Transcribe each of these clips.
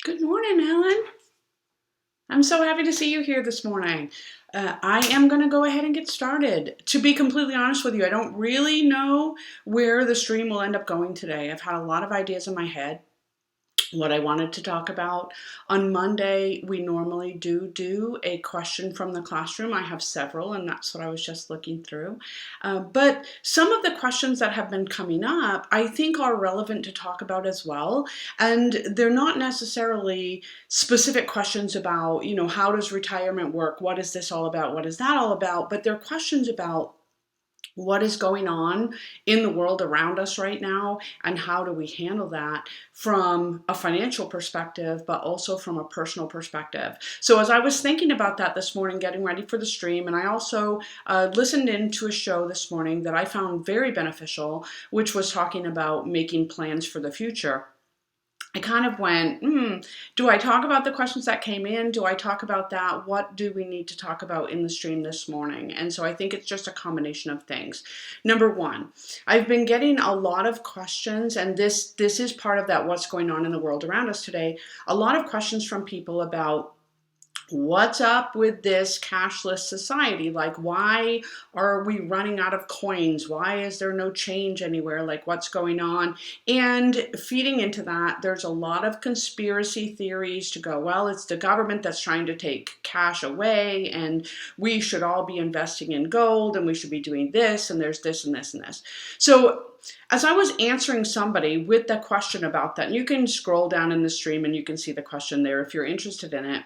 Good morning, Ellen. I'm so happy to see you here this morning. I am going to go ahead and get started. To be completely honest with you, I don't really know where the stream will end up going today. I've had a lot of ideas in my head, what I wanted to talk about. On Monday, we normally do a question from the classroom. I have several, and that's what I was just looking through. But some of the questions that have been coming up, I think are relevant to talk about as well. And they're not necessarily specific questions about, how does retirement work? What is this all about? What is that all about? But they're questions about what is going on in the world around us right now, and how do we handle that from a financial perspective, but also from a personal perspective. So as I was thinking about that this morning, getting ready for the stream, and I also listened into a show this morning that I found very beneficial, which was talking about making plans for the future. I kind of went, do I talk about the questions that came in? Do I talk about that? What do we need to talk about in the stream this morning? And so I think it's just a combination of things. Number one, I've been getting a lot of questions, and this is part of that what's going on in the world around us today. A lot of questions from people about what's up with this cashless society? Like, why are we running out of coins? Why is there no change anywhere? Like, what's going on? And feeding into that, there's a lot of conspiracy theories to go, well, it's the government that's trying to take cash away, and we should all be investing in gold, and we should be doing this, and there's this and this and this. So as I was answering somebody with the question about that, and you can scroll down in the stream and you can see the question there if you're interested in it.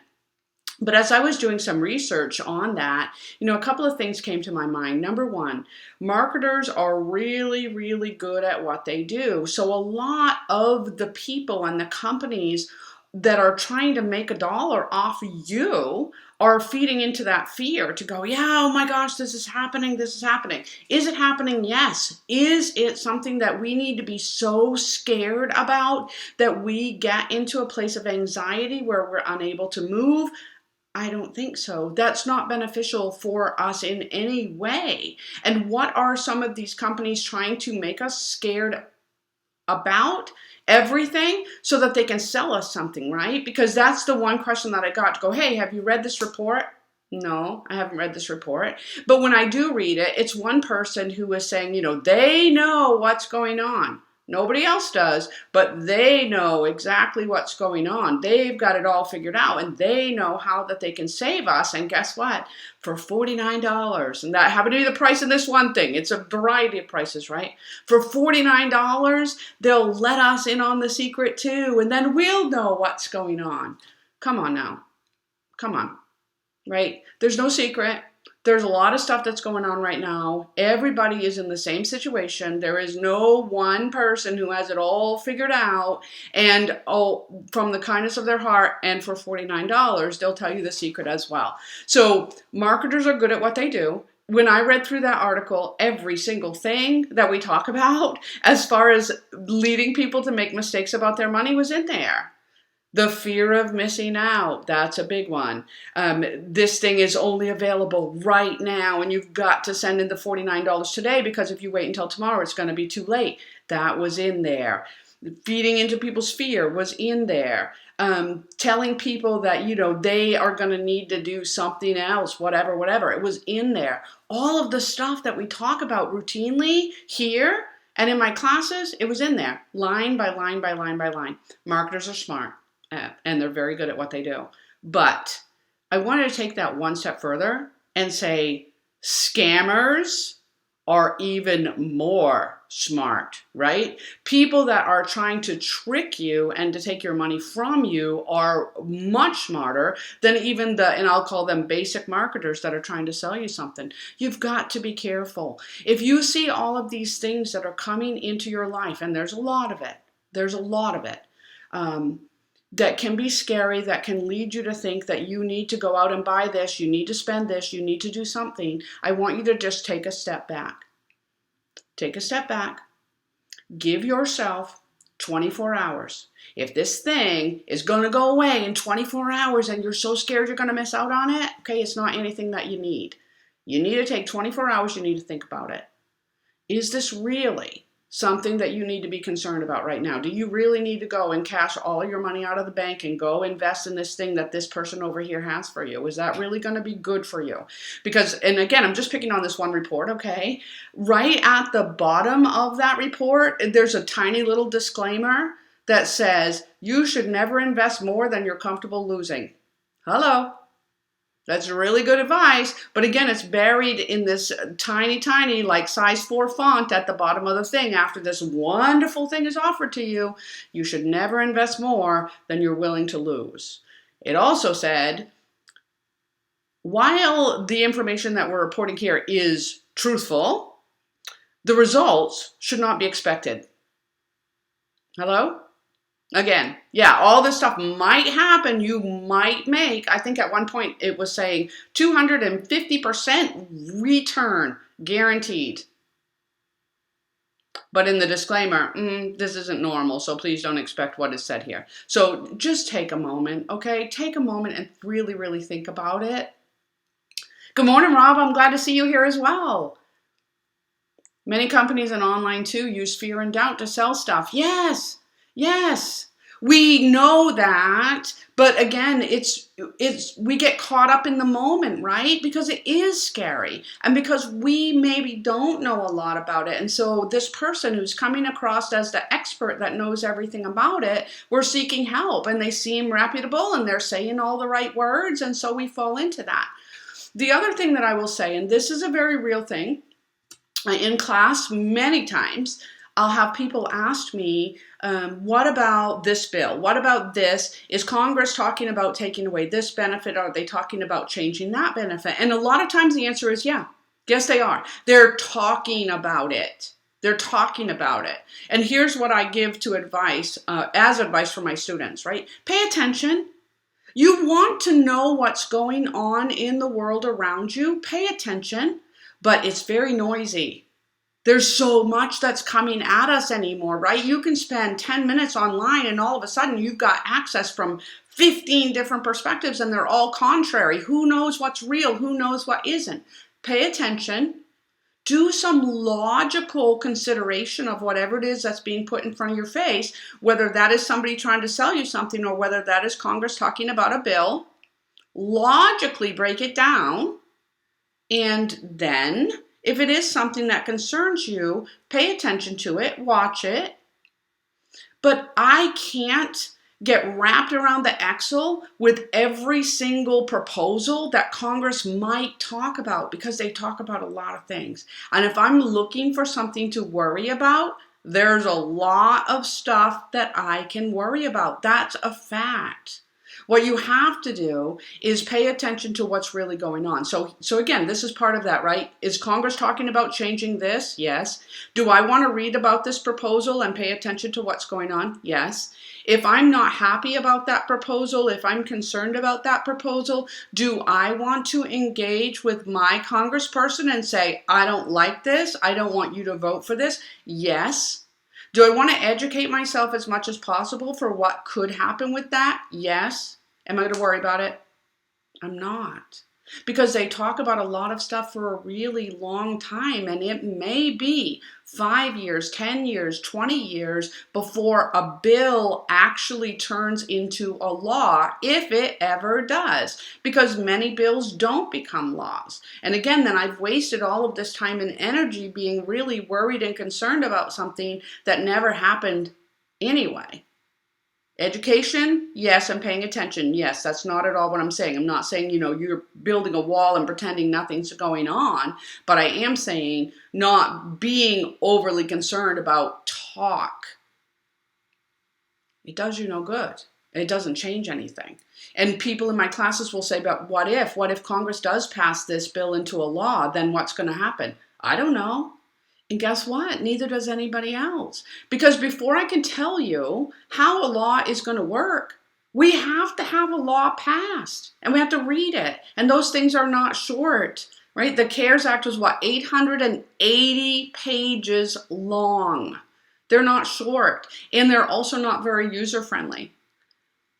But as I was doing some research on that, a couple of things came to my mind. Number one, marketers are really, really good at what they do. So a lot of the people and the companies that are trying to make a dollar off of you are feeding into that fear to go, yeah, oh my gosh, this is happening, this is happening. Is it happening? Yes. Is it something that we need to be so scared about that we get into a place of anxiety where we're unable to move? I don't think so. That's not beneficial for us in any way. And what are some of these companies trying to make us scared about? Everything, so that they can sell us something, right? Because that's the one question that I got to go, hey, have you read this report? No, I haven't read this report. But when I do read it, it's one person who is saying, they know what's going on. Nobody else does, but they know exactly what's going on. They've got it all figured out, and they know how that they can save us. And guess what? For $49, and that happened to be the price of this one thing. It's a variety of prices, right? For $49, they'll let us in on the secret too, and then we'll know what's going on. Come on now. Come on. Right? There's no secret. There's a lot of stuff that's going on right now. Everybody is in the same situation. There is no one person who has it all figured out. And from the kindness of their heart, and for $49, they'll tell you the secret as well. So marketers are good at what they do. When I read through that article, every single thing that we talk about as far as leading people to make mistakes about their money was in there. The fear of missing out, that's a big one. This thing is only available right now, and you've got to send in the $49 today, because if you wait until tomorrow, it's going to be too late. That was in there. Feeding into people's fear was in there. Telling people that, they are going to need to do something else, whatever. It was in there. All of the stuff that we talk about routinely here and in my classes, it was in there. Line by line by line by line. Marketers are smart. And they're very good at what they do. But I wanted to take that one step further and say scammers are even more smart, right? People that are trying to trick you and to take your money from you are much smarter than even and I'll call them basic marketers that are trying to sell you something. You've got to be careful. If you see all of these things that are coming into your life, and there's a lot of it, that can be scary, that can lead you to think that you need to go out and buy this, you need to spend this, you need to do something, I want you to just take a step back. take a step back, give yourself 24 hours. If this thing is going to go away in 24 hours and you're so scared you're going to miss out on it, okay, it's not anything that you need. You need to take 24 hours. You need to think about it. Is this really something that you need to be concerned about right now? Do you really need to go and cash all your money out of the bank and go invest in this thing that this person over here has for you? Is that really going to be good for you? Because, and again, I'm just picking on this one report, okay? Right at the bottom of that report, there's a tiny little disclaimer that says you should never invest more than you're comfortable losing. Hello? That's really good advice, but again, it's buried in this tiny, like size 4 font at the bottom of the thing. After this wonderful thing is offered to you, you should never invest more than you're willing to lose. It also said, while the information that we're reporting here is truthful, the results should not be expected. Hello? Again, yeah, all this stuff might happen. You might make, I think at one point it was saying 250% return guaranteed. But in the disclaimer, this isn't normal, so please don't expect what is said here. So just take a moment, okay? Take a moment and really think about it. Good morning, Rob. I'm glad to see you here as well. Many companies and online too use fear and doubt to sell stuff. Yes, we know that, but again, we get caught up in the moment, right? Because it is scary, and because we maybe don't know a lot about it, and so this person who's coming across as the expert that knows everything about it, we're seeking help, and they seem reputable, and they're saying all the right words, and so we fall into that. The other thing that I will say, and this is a very real thing, in class many times, I'll have people ask me, what about this bill? What about this? Is Congress talking about taking away this benefit? Are they talking about changing that benefit? And a lot of times the answer is yeah. Yes, they are. They're talking about it. They're talking about it. And here's what I give to advice, as advice for my students, right? Pay attention. You want to know what's going on in the world around you. Pay attention, but it's very noisy. There's so much that's coming at us anymore, right? You can spend 10 minutes online and all of a sudden you've got access from 15 different perspectives and they're all contrary. Who knows what's real? Who knows what isn't? Pay attention. Do some logical consideration of whatever it is that's being put in front of your face, whether that is somebody trying to sell you something or whether that is Congress talking about a bill. Logically break it down, and then if it is something that concerns you, pay attention to it, watch it. But I can't get wrapped around the axle with every single proposal that Congress might talk about, because they talk about a lot of things. And if I'm looking for something to worry about, there's a lot of stuff that I can worry about. That's a fact. What you have to do is pay attention to what's really going on. So again, this is part of that, right? Is Congress talking about changing this? Yes. Do I want to read about this proposal and pay attention to what's going on? Yes. If I'm not happy about that proposal, if I'm concerned about that proposal, do I want to engage with my congressperson and say, I don't like this, I don't want you to vote for this? Yes. Do I want to educate myself as much as possible for what could happen with that? Yes. Am I going to worry about it? I'm not. Because they talk about a lot of stuff for a really long time, and it may be 5 years, 10 years, 20 years before a bill actually turns into a law, if it ever does, because many bills don't become laws. And again, then I've wasted all of this time and energy being really worried and concerned about something that never happened anyway. Education, yes, I'm paying attention. Yes, that's not at all what I'm saying. I'm not saying, you're building a wall and pretending nothing's going on, but I am saying not being overly concerned about talk. It does you no good. It doesn't change anything. And people in my classes will say, but what if Congress does pass this bill into a law, then what's going to happen? I don't know. And guess what? Neither does anybody else. Because before I can tell you how a law is going to work, we have to have a law passed and we have to read it. And those things are not short. right? The CARES Act was what, 880 pages long. They're not short, and they're also not very user-friendly.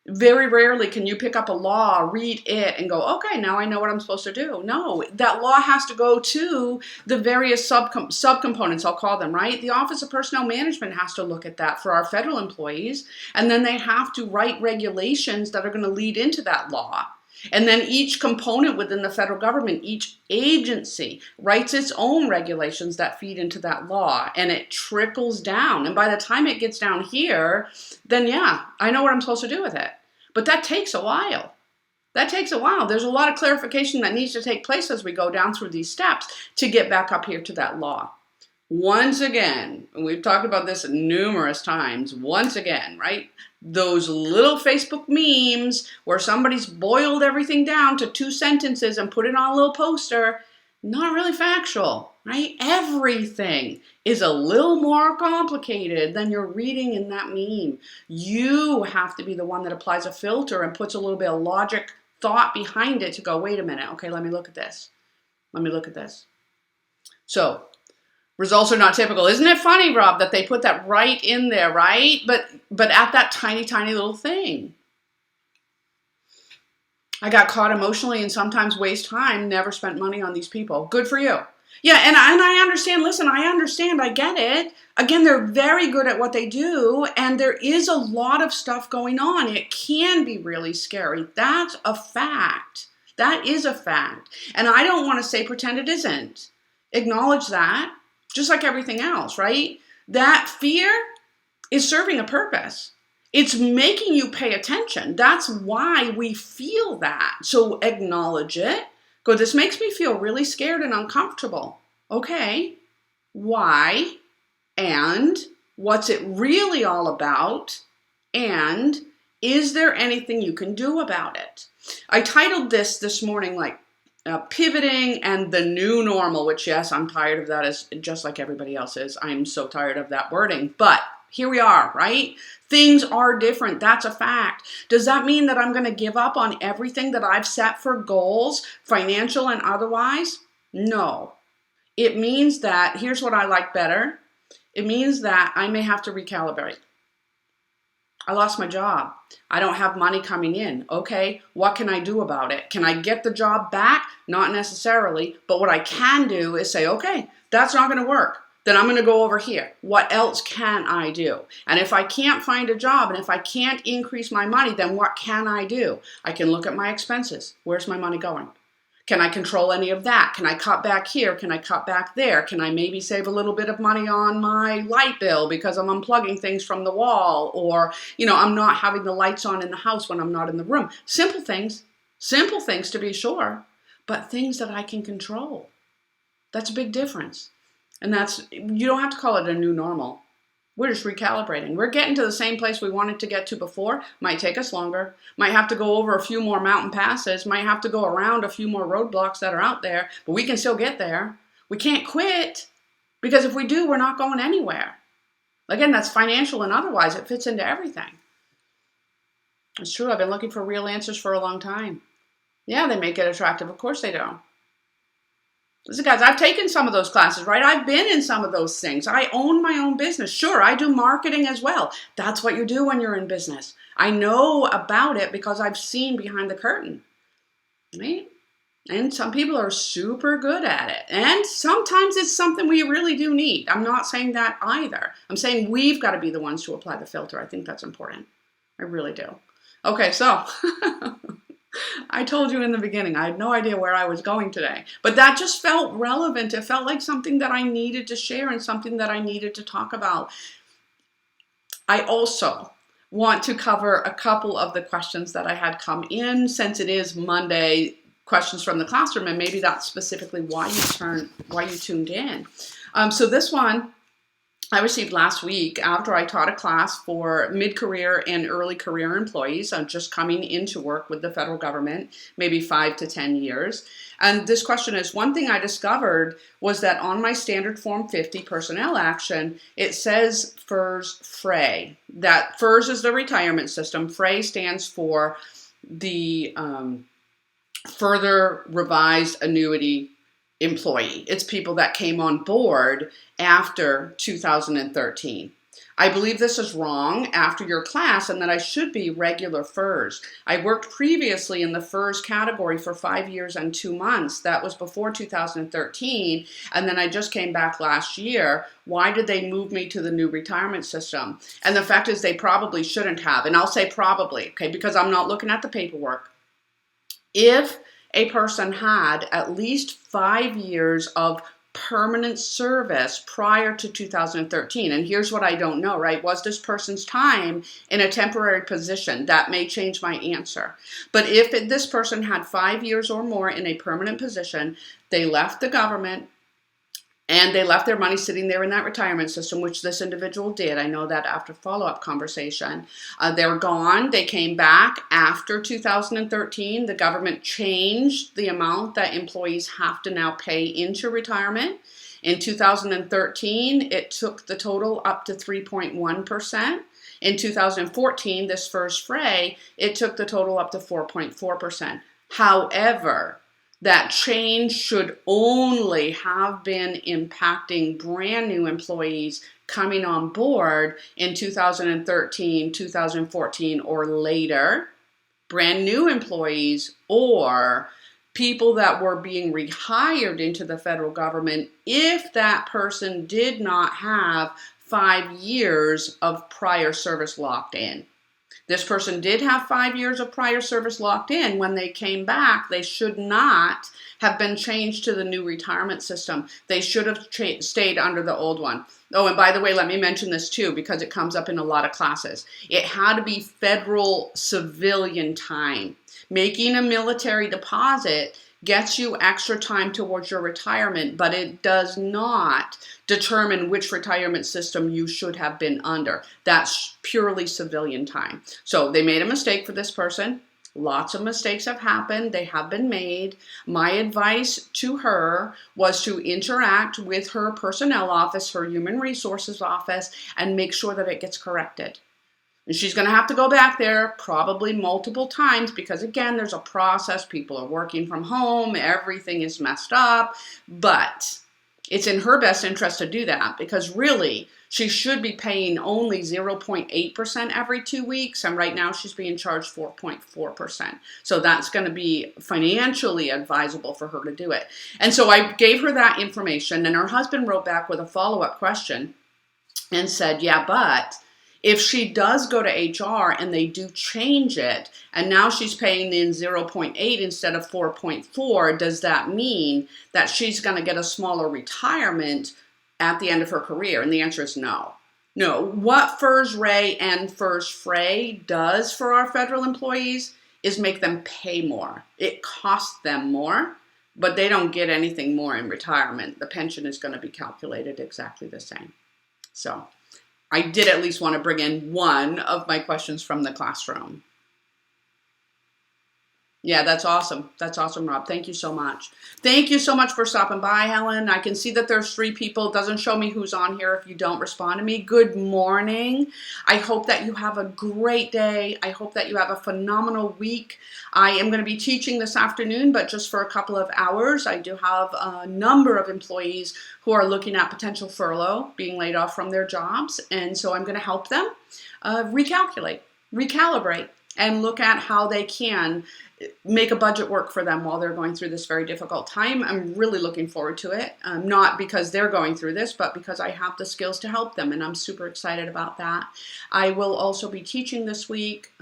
Very rarely can you pick up a law, read it, and go, okay, now I know what I'm supposed to do. No, that law has to go to the various subcomponents, I'll call them, right? The Office of Personnel Management has to look at that for our federal employees, and then they have to write regulations that are going to lead into that law. And then each component within the federal government, each agency writes its own regulations that feed into that law, and it trickles down. And by the time it gets down here, then yeah, I know what I'm supposed to do with it. But that takes a while. That takes a while. There's a lot of clarification that needs to take place as we go down through these steps to get back up here to that law. Once again, and we've talked about this numerous times, once again, right? Those little Facebook memes where somebody's boiled everything down to 2 sentences and put it on a little poster, not really factual, right? Everything is a little more complicated than you're reading in that meme. You have to be the one that applies a filter and puts a little bit of logic, thought behind it to go, wait a minute, okay, let me look at this. Let me look at this. So, results are not typical. Isn't it funny, Rob, that they put that right in there, right? But at that tiny, tiny little thing. I got caught emotionally and sometimes waste time, never spent money on these people. Good for you. Yeah, and I understand. Listen, I understand. I get it. Again, they're very good at what they do, and there is a lot of stuff going on. It can be really scary. That's a fact. That is a fact. And I don't want to say pretend it isn't. Acknowledge that. Just like everything else, right? That fear is serving a purpose. It's making you pay attention. That's why we feel that. So acknowledge it. Go, this makes me feel really scared and uncomfortable. Okay, why? And what's it really all about? And is there anything you can do about it? I titled this morning like, pivoting and the new normal, which yes, I'm tired of that as just like everybody else is. I'm so tired of that wording, but here we are, right? Things are different. That's a fact. Does that mean that I'm going to give up on everything that I've set for goals, financial and otherwise? No. It means that, here's what I like better. It means that I may have to recalibrate. I lost my job. I don't have money coming in. Okay, what can I do about it? Can I get the job back? Not necessarily, but what I can do is say, okay, that's not going to work. Then I'm going to go over here. What else can I do? And if I can't find a job and if I can't increase my money, then what can I do? I can look at my expenses. Where's my money going? Can I control any of that? Can I cut back here? Can I cut back there? Can I maybe save a little bit of money on my light bill because I'm unplugging things from the wall? Or, I'm not having the lights on in the house when I'm not in the room. Simple things to be sure, but things that I can control. That's a big difference. And you don't have to call it a new normal. We're just recalibrating. We're getting to the same place we wanted to get to before. Might take us longer. Might have to go over a few more mountain passes. Might have to go around a few more roadblocks that are out there. But we can still get there. We can't quit. Because if we do, we're not going anywhere. Again, that's financial and otherwise. It fits into everything. It's true. I've been looking for real answers for a long time. Yeah, they make it attractive. Of course they do. Listen, guys, I've taken some of those classes, right? I've been in some of those things. I own my own business. Sure, I do marketing as well. That's what you do when you're in business. I know about it because I've seen behind the curtain, right? And some people are super good at it. And sometimes it's something we really do need. I'm not saying that either. I'm saying we've got to be the ones to apply the filter. I think that's important. I really do. Okay, so I told you in the beginning, I had no idea where I was going today, but that just felt relevant. It felt like something that I needed to share and something that I needed to talk about. I also want to cover a couple of the questions that I had come in since it is Monday, questions from the classroom, and maybe that's specifically why you tuned in. So this one I received last week after I taught a class for mid-career and early career employees. I'm just coming into work with the federal government, maybe 5 to 10 years. And this question is, one thing I discovered was that on my standard Form 50 personnel action, it says FERS FRAE. That FERS is the retirement system. FRAE stands for the Further Revised Annuity employee. It's people that came on board after 2013. I believe this is wrong after your class and that I should be regular FERS. I worked previously in the FERS category for 5 years and 2 months. That was before 2013. And then I just came back last year. Why did they move me to the new retirement system? And the fact is they probably shouldn't have. And I'll say probably, okay, because I'm not looking at the paperwork. If a person had at least 5 years of permanent service prior to 2013. And here's what I don't know, right? Was this person's time in a temporary position? That may change my answer. But if this person had 5 years or more in a permanent position, they left the government, and they left their money sitting there in that retirement system, which this individual did. I know that after follow-up conversation. They were gone. They came back after 2013. The government changed the amount that employees have to now pay into retirement. In 2013, it took the total up to 3.1%. In 2014, this first fray, it took the total up to 4.4%. However, that change should only have been impacting brand new employees coming on board in 2013, 2014, or later. Brand new employees or people that were being rehired into the federal government if that person did not have 5 years of prior service locked in. This person did have 5 years of prior service locked in. When they came back, they should not have been changed to the new retirement system. They should have stayed under the old one. Oh, and by the way, let me mention this too, because it comes up in a lot of classes. It had to be federal civilian time. Making a military deposit gets you extra time towards your retirement, but it does not determine which retirement system you should have been under. That's purely civilian time. So they made a mistake for this person. Lots of mistakes have happened. They have been made. My advice to her was to interact with her personnel office, her human resources office, and make sure that it gets corrected. And she's going to have to go back there probably multiple times because, again, there's a process. People are working from home. Everything is messed up. But it's in her best interest to do that because really she should be paying only 0.8% every 2 weeks. And right now she's being charged 4.4%. So that's going to be financially advisable for her to do it. And so I gave her that information. And her husband wrote back with a follow-up question and said, yeah, but if she does go to HR and they do change it, and now she's paying in 0.8 instead of 4.4, does that mean that she's going to get a smaller retirement at the end of her career? And the answer is no. No. What FERS Ray and FERS Fray does for our federal employees is make them pay more. It costs them more, but they don't get anything more in retirement. The pension is going to be calculated exactly the same. So I did at least want to bring in one of my questions from the classroom. Yeah, that's awesome. That's awesome, Rob. Thank you so much. Thank you so much for stopping by, Helen. I can see that there's 3 people. It doesn't show me who's on here if you don't respond to me. Good morning. I hope that you have a great day. I hope that you have a phenomenal week. I am going to be teaching this afternoon, but just for a couple of hours. I do have a number of employees who are looking at potential furlough, being laid off from their jobs. And so I'm going to help them recalculate, recalibrate, and look at how they can make a budget work for them while they're going through this very difficult time. I'm really looking forward to it, not because they're going through this, but because I have the skills to help them, and I'm super excited about that. I will also be teaching this week.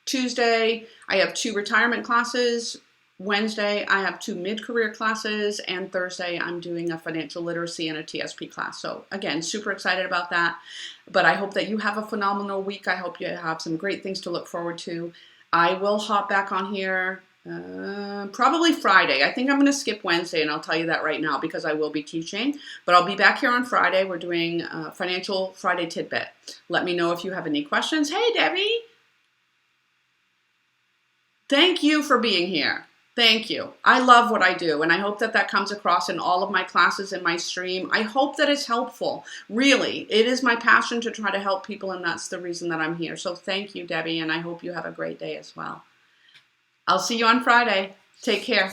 Tuesday, I have 2 retirement classes. Wednesday, I have 2 mid-career classes, and Thursday, I'm doing a financial literacy and a TSP class. So again, super excited about that, but I hope that you have a phenomenal week. I hope you have some great things to look forward to. I will hop back on here probably Friday. I think I'm going to skip Wednesday, and I'll tell you that right now because I will be teaching. But I'll be back here on Friday. We're doing Financial Friday Tidbit. Let me know if you have any questions. Hey, Debbie. Thank you for being here. Thank you. I love what I do, and I hope that that comes across in all of my classes in my stream. I hope that it's helpful. Really, it is my passion to try to help people, and that's the reason that I'm here. So thank you, Debbie, and I hope you have a great day as well. I'll see you on Friday. Take care.